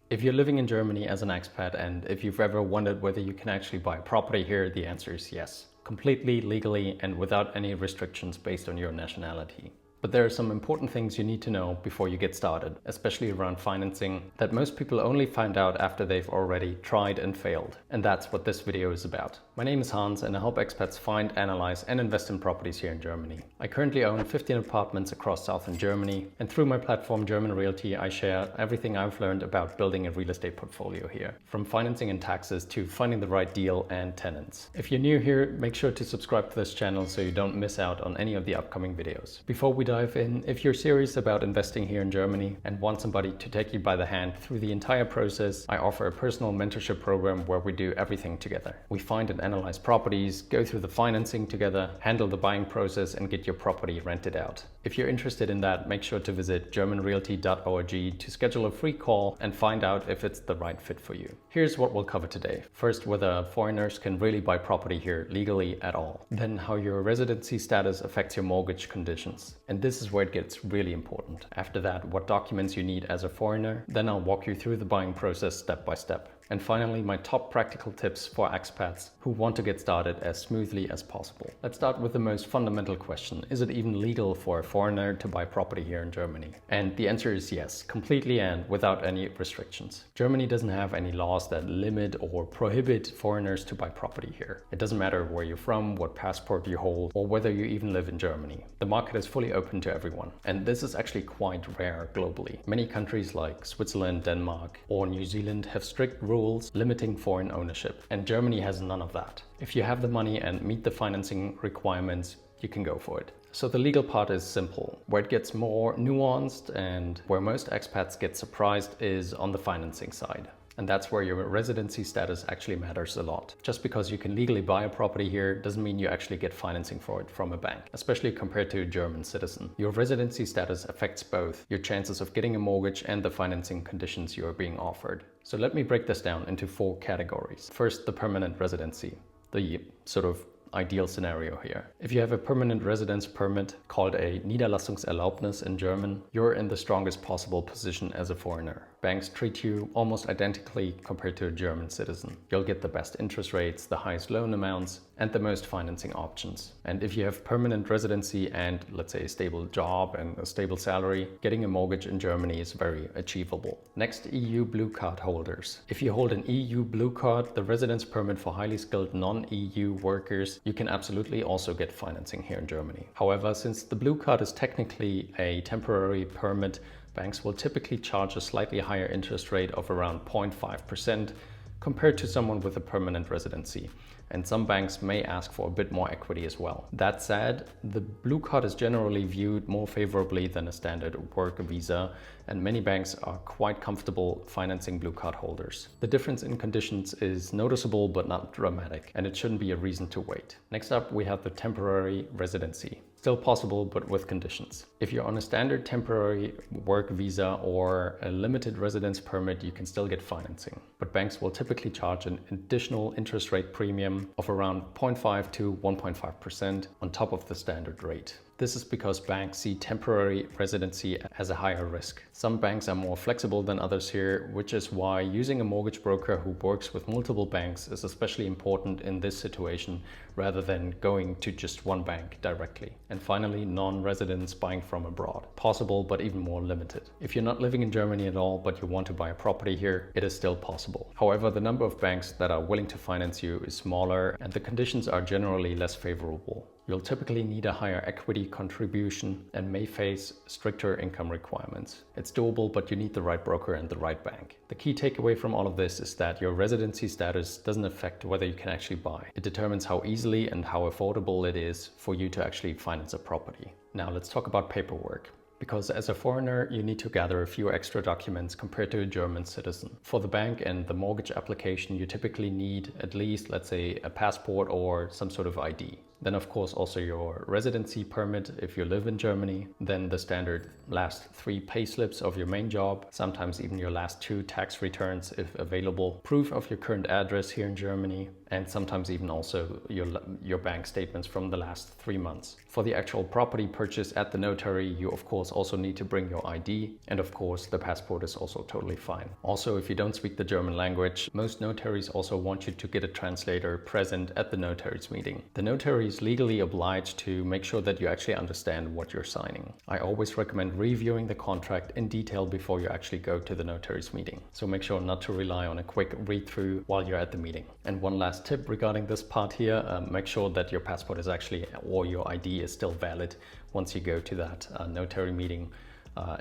If you're living in Germany as an expat and if you've ever wondered whether you can actually buy property here, the answer is yes. Completely legally and without any restrictions based on your nationality. But there are some important things you need to know before you get started, especially around financing, that most people only find out after they've already tried and failed. And that's what this video is about. My name is Hans and I help expats find, analyze and invest in properties here in Germany. I currently own 15 apartments across southern Germany, and through my platform German Realty I share everything I've learned about building a real estate portfolio here, from financing and taxes to finding the right deal and tenants. If you're new here, make sure to subscribe to this channel so you don't miss out on any of the upcoming videos. Before we dive in, if you're serious about investing here in Germany and want somebody to take you by the hand through the entire process, I offer a personal mentorship program where we do everything together. We find and analyze properties, go through the financing together, handle the buying process and get your property rented out. If you're interested in that, make sure to visit germanrealty.org to schedule a free call and find out if it's the right fit for you. Here's what we'll cover today. First, whether foreigners can really buy property here legally at all. Then how your residency status affects your mortgage conditions. And this is where it gets really important. After that, what documents you need as a foreigner. Then I'll walk you through the buying process step by step. And finally, my top practical tips for expats who want to get started as smoothly as possible. Let's start with the most fundamental question. Is it even legal for a foreigner to buy property here in Germany? And the answer is yes, completely and without any restrictions. Germany doesn't have any laws that limit or prohibit foreigners to buy property here. It doesn't matter where you're from, what passport you hold, or whether you even live in Germany. The market is fully open to everyone. And this is actually quite rare globally. Many countries like Switzerland, Denmark, or New Zealand have strict rules limiting foreign ownership, and Germany has none of that. If you have the money and meet the financing requirements, you can go for it. So the legal part is simple. Where it gets more nuanced and where most expats get surprised is on the financing side. And that's where your residency status actually matters a lot. Just because you can legally buy a property here doesn't mean you actually get financing for it from a bank, especially compared to a German citizen. Your residency status affects both your chances of getting a mortgage and the financing conditions you are being offered. So let me break this down into 4 categories. First, the permanent residency, the sort of ideal scenario here. If you have a permanent residence permit, called a Niederlassungserlaubnis in German, you're in the strongest possible position as a foreigner. Banks treat you almost identically compared to a German citizen. You'll get the best interest rates, the highest loan amounts, and the most financing options. And if you have permanent residency and, let's say, a stable job and a stable salary, getting a mortgage in Germany is very achievable. Next, EU blue card holders. If you hold an EU blue card, the residence permit for highly skilled non-EU workers, you can absolutely also get financing here in Germany. However, since the blue card is technically a temporary permit, banks will typically charge a slightly higher interest rate of around 0.5% compared to someone with a permanent residency. And some banks may ask for a bit more equity as well. That said, the blue card is generally viewed more favorably than a standard work visa, and many banks are quite comfortable financing blue card holders. The difference in conditions is noticeable but not dramatic, and it shouldn't be a reason to wait. Next up, we have the temporary residency. Still possible, but with conditions. If you're on a standard temporary work visa or a limited residence permit, you can still get financing. But banks will typically charge an additional interest rate premium of around 0.5 to 1.5% on top of the standard rate. This is because banks see temporary residency as a higher risk. Some banks are more flexible than others here, which is why using a mortgage broker who works with multiple banks is especially important in this situation rather than going to just one bank directly. And finally, non-residents buying from abroad. Possible, but even more limited. If you're not living in Germany at all, but you want to buy a property here, it is still possible. However, the number of banks that are willing to finance you is smaller and the conditions are generally less favorable. You'll typically need a higher equity contribution and may face stricter income requirements. It's doable, but you need the right broker and the right bank. The key takeaway from all of this is that your residency status doesn't affect whether you can actually buy. It determines how easily and how affordable it is for you to actually finance a property. Now let's talk about paperwork. Because as a foreigner, you need to gather a few extra documents compared to a German citizen. For the bank and the mortgage application, you typically need at least, let's say, a passport or some sort of ID. Then of course also your residency permit if you live in Germany, then the standard last 3 payslips of your main job, sometimes even your last 2 tax returns if available, proof of your current address here in Germany, and sometimes even also your bank statements from the last 3 months. For the actual property purchase at the notary, you of course also need to bring your ID, and of course the passport is also totally fine. Also, if you don't speak the German language, most notaries also want you to get a translator present at the notary's meeting. The notary is legally obliged to make sure that you actually understand what you're signing. I always recommend reviewing the contract in detail before you actually go to the notary's meeting. So make sure not to rely on a quick read through while you're at the meeting. And one last tip regarding this part here, make sure that your passport is actually, or your ID is still valid once you go to that notary meeting.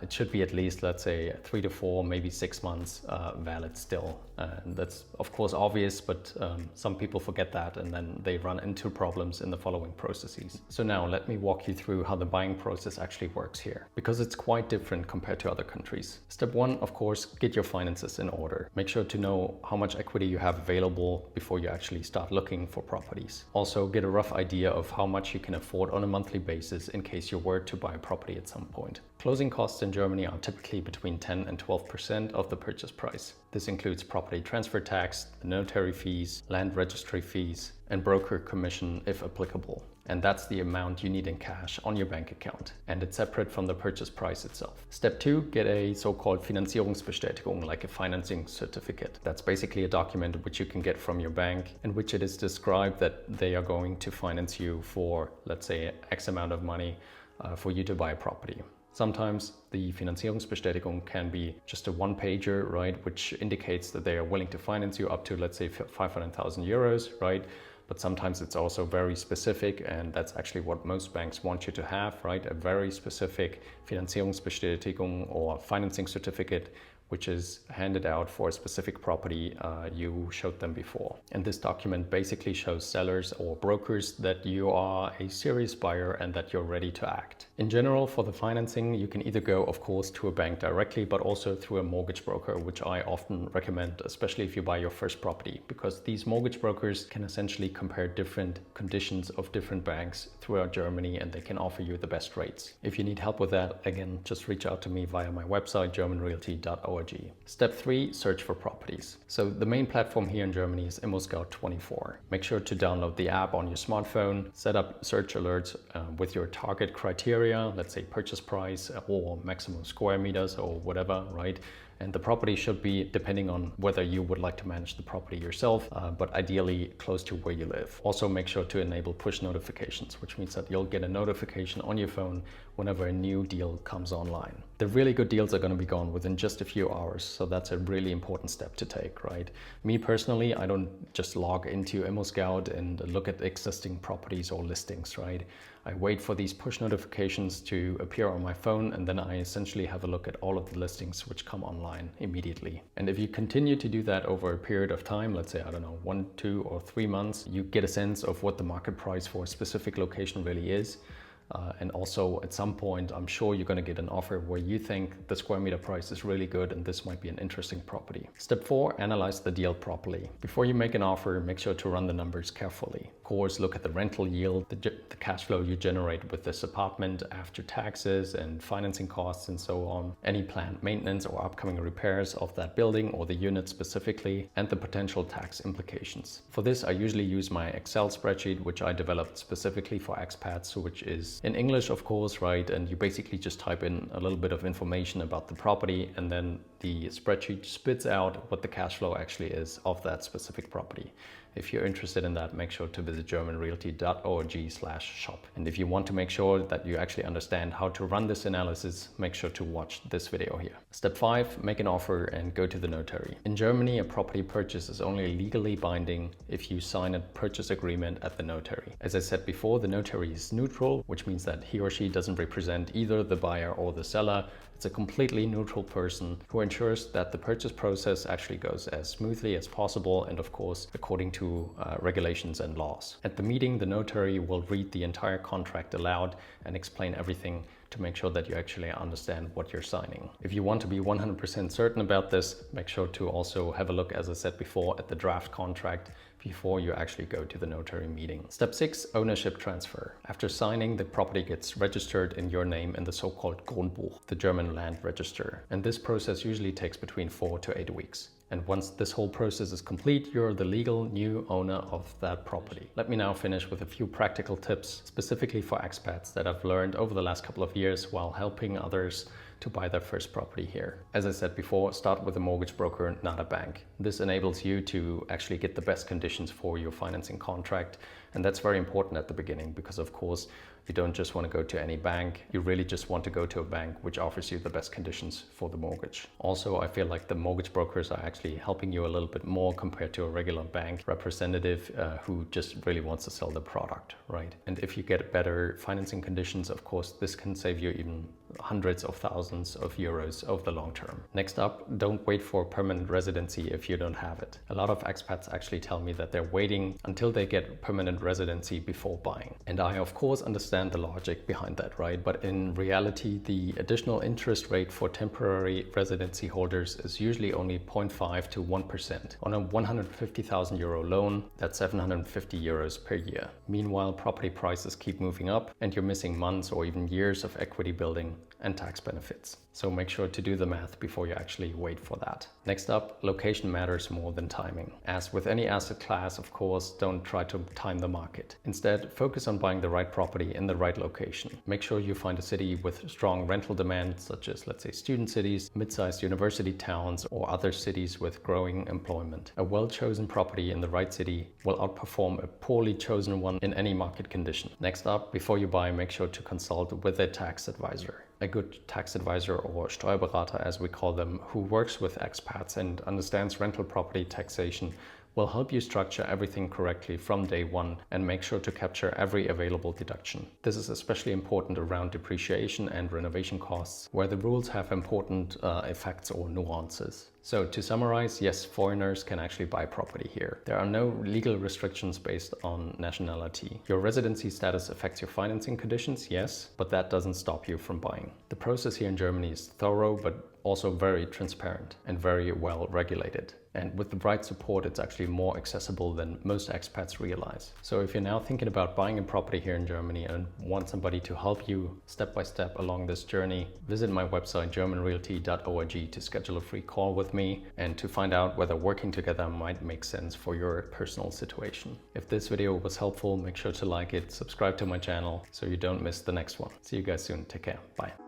It should be at least, let's say, 3 to 4, maybe 6 months valid still. And that's of course obvious, but some people forget that and then they run into problems in the following processes. So now let me walk you through how the buying process actually works here, because it's quite different compared to other countries. Step 1, of course, get your finances in order. Make sure to know how much equity you have available before you actually start looking for properties. Also, get a rough idea of how much you can afford on a monthly basis in case you were to buy a property at some point. Closing costs in Germany are typically between 10 and 12% of the purchase price. This includes property transfer tax, notary fees, land registry fees, and broker commission if applicable. And that's the amount you need in cash on your bank account. And it's separate from the purchase price itself. Step 2, get a so-called Finanzierungsbestätigung, like a financing certificate. That's basically a document which you can get from your bank, in which it is described that they are going to finance you for, let's say, X amount of money for you to buy a property. Sometimes the Finanzierungsbestätigung can be just a one-pager, right, which indicates that they are willing to finance you up to, let's say, 500,000 euros, right? But sometimes it's also very specific, and that's actually what most banks want you to have, right? A very specific Finanzierungsbestätigung or financing certificate, which is handed out for a specific property you showed them before. And this document basically shows sellers or brokers that you are a serious buyer and that you're ready to act. In general, for the financing, you can either go, of course, to a bank directly, but also through a mortgage broker, which I often recommend, especially if you buy your first property, because these mortgage brokers can essentially compare different conditions of different banks throughout Germany, and they can offer you the best rates. If you need help with that, again, just reach out to me via my website, germanrealty.org. Step 3, search for properties. So the main platform here in Germany is ImmoScout24. Make sure to download the app on your smartphone, set up search alerts with your target criteria, let's say purchase price or maximum square meters or whatever, right? And the property should be, depending on whether you would like to manage the property yourself, but ideally close to where you live. Also make sure to enable push notifications, which means that you'll get a notification on your phone whenever a new deal comes online. The really good deals are going to be gone within just a few hours, so that's a really important step to take, right? Me personally, I don't just log into ImmoScout and look at existing properties or listings, right? I wait for these push notifications to appear on my phone, and then I essentially have a look at all of the listings which come online immediately. And if you continue to do that over a period of time, let's say, I don't know, 1, 2, or 3 months, you get a sense of what the market price for a specific location really is. And also at some point, I'm sure you're going to get an offer where you think the square meter price is really good and this might be an interesting property. Step 4, analyze the deal properly. Before you make an offer, make sure to run the numbers carefully. Of course, look at the rental yield, the cash flow you generate with this apartment after taxes and financing costs and so on, any planned maintenance or upcoming repairs of that building or the unit specifically, and the potential tax implications. For this, I usually use my Excel spreadsheet, which I developed specifically for expats, which is in English, of course, right? And you basically just type in a little bit of information about the property, and then the spreadsheet spits out what the cash flow actually is of that specific property. If you're interested in that, make sure to visit germanrealty.org/shop. And if you want to make sure that you actually understand how to run this analysis, make sure to watch this video here. Step 5, make an offer and go to the notary. In Germany, a property purchase is only legally binding if you sign a purchase agreement at the notary. As I said before, the notary is neutral, which means that he or she doesn't represent either the buyer or the seller. It's a completely neutral person who ensures that the purchase process actually goes as smoothly as possible and, of course, according to regulations and laws. At the meeting, the notary will read the entire contract aloud and explain everything to make sure that you actually understand what you're signing. If you want to be 100% certain about this, make sure to also have a look, as I said before, at the draft contract before you actually go to the notary meeting. Step 6, ownership transfer. After signing, the property gets registered in your name in the so-called Grundbuch, the German land register. And this process usually takes between 4 to 8 weeks. And once this whole process is complete, you're the legal new owner of that property. Let me now finish with a few practical tips specifically for expats that I've learned over the last couple of years while helping others to buy their first property here. As I said before, start with a mortgage broker, not a bank. This enables you to actually get the best conditions for your financing contract. And that's very important at the beginning because, of course, you don't just want to go to any bank. You really just want to go to a bank which offers you the best conditions for the mortgage. Also, I feel like the mortgage brokers are actually helping you a little bit more compared to a regular bank representative who just really wants to sell the product, right? And if you get better financing conditions, of course, this can save you even hundreds of thousands of euros over the long term. Next up, don't wait for permanent residency if you don't have it. A lot of expats actually tell me that they're waiting until they get permanent residency before buying. And I, of course, understand the logic behind that, right? But in reality, the additional interest rate for temporary residency holders is usually only 0.5 to 1%. On a 150,000 euro loan, that's 750 euros per year. Meanwhile, property prices keep moving up and you're missing months or even years of equity building and tax benefits. So make sure to do the math before you actually wait for that. Next up, location matters more than timing. As with any asset class, of course, don't try to time the market. Instead, focus on buying the right property in the right location. Make sure you find a city with strong rental demand, such as, let's say, student cities, mid-sized university towns, or other cities with growing employment. A well-chosen property in the right city will outperform a poorly chosen one in any market condition. Next up, before you buy, make sure to consult with a tax advisor. A good tax advisor, or Steuerberater as we call them, who works with expats and understands rental property taxation will help you structure everything correctly from day one and make sure to capture every available deduction. This is especially important around depreciation and renovation costs, where the rules have important effects or nuances. So to summarize, yes, foreigners can actually buy property here. There are no legal restrictions based on nationality. Your residency status affects your financing conditions, yes, but that doesn't stop you from buying. The process here in Germany is thorough, but also very transparent and very well regulated. And with the right support, it's actually more accessible than most expats realize. So if you're now thinking about buying a property here in Germany and want somebody to help you step by step along this journey, visit my website germanrealty.org to schedule a free call with me and to find out whether working together might make sense for your personal situation. If this video was helpful, make sure to like it, subscribe to my channel so you don't miss the next one. See you guys soon. Take care. Bye.